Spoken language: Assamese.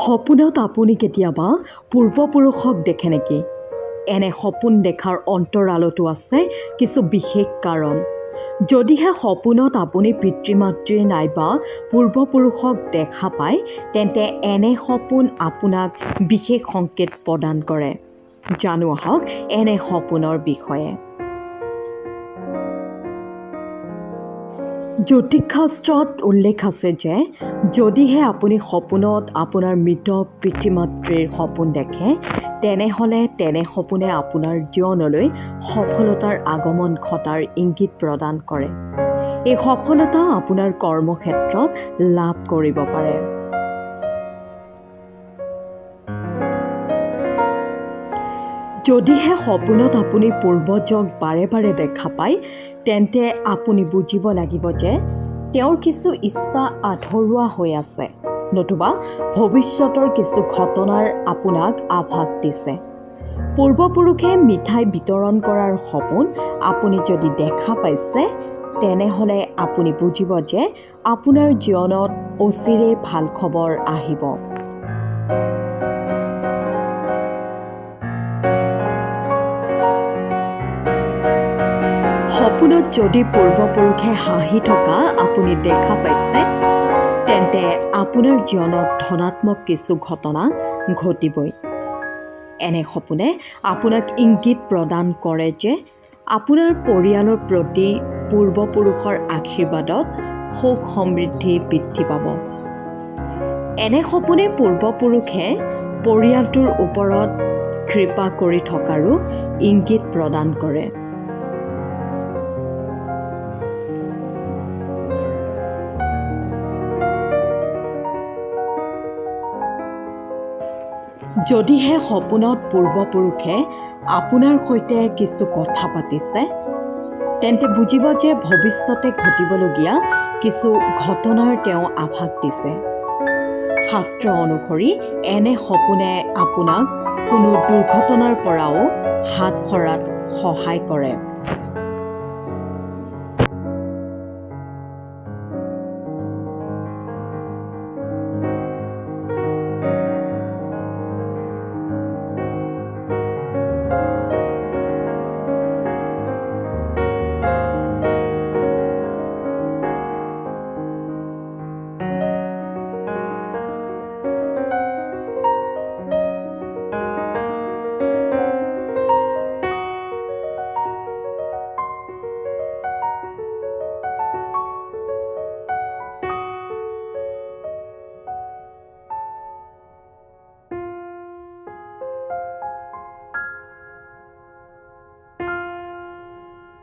সপোনত আপুনি কেতিয়াবা পূৰ্বপুৰুষক দেখে নেকি? এনে সপোন দেখাৰ অন্তৰালতো আছে কিছু বিশেষ কাৰণ। যদিহে সপোনত আপুনি পিতৃ-মাতৃ নাইবা পূৰ্বপুৰুষক দেখা পায়, তেন্তে এনে সপোন আপোনাক বিশেষ সংকেত প্ৰদান কৰে। জানো আহক এনে সপোনৰ বিষয়ে। জ্যোতিষশাস্ত্ৰত উল্লেখ আছে যে যদিহে আপুনি সপোনত আপোনাৰ মৃত পিতৃ-মাতৃৰ সপোন দেখে, তেনেহ'লে তেনে সপোনে আপোনাৰ জীৱনলৈ সফলতাৰ আগমন ঘটাৰ ইংগিত প্ৰদান কৰে। এই সফলতা আপোনাৰ কৰ্মক্ষেত্ৰত লাভ কৰিব পাৰে। যদিহে সপোনত আপুনি পূৰ্বজক বাৰে বাৰে দেখা পায়, তেন্তে আপুনি বুজিব লাগিব যে তেওঁৰ কিছু ইচ্ছা আধৰুৱা হৈ আছে, নতুবা ভৱিষ্যতৰ কিছু ঘটনাৰ আপোনাক আভাস দিছে। পূৰ্বপুৰুষে মিঠাই বিতৰণ কৰাৰ সপোন আপুনি যদি দেখা পাইছে, তেনেহ'লে আপুনি বুজিব যে আপোনাৰ জীৱনত অচিৰেই ভাল খবৰ আহিব। সপোনত যদি পূৰ্বপুৰুষে হাঁহি থকা আপুনি দেখা পাইছে, তেন্তে আপোনাৰ জীৱনত ধনাত্মক কিছু ঘটনা ঘটিবই। এনে সপোনে আপোনাক ইংগিত প্ৰদান কৰে যে আপোনাৰ পৰিয়ালৰ প্ৰতি পূৰ্বপুৰুষৰ আশীৰ্বাদত সুখ সমৃদ্ধি বৃদ্ধি পাব। এনে সপোনে পূৰ্বপুৰুষে পৰিয়ালটোৰ ওপৰত কৃপা কৰি থকাৰো ইংগিত প্ৰদান কৰে। যদিহে সপোনত পূৰ্বপুৰুষে আপোনাৰ সৈতে কিছু কথা পাতিছে, তেন্তে বুজিব যে ভৱিষ্যতে ঘটিবলগীয়া কিছু ঘটনাৰ তেওঁ আভাস দিছে। শাস্ত্ৰ অনুসৰি এনে সপোনে আপোনাক কোনো দুৰ্ঘটনাৰ পৰাও হাত সৰাত সহায় কৰে।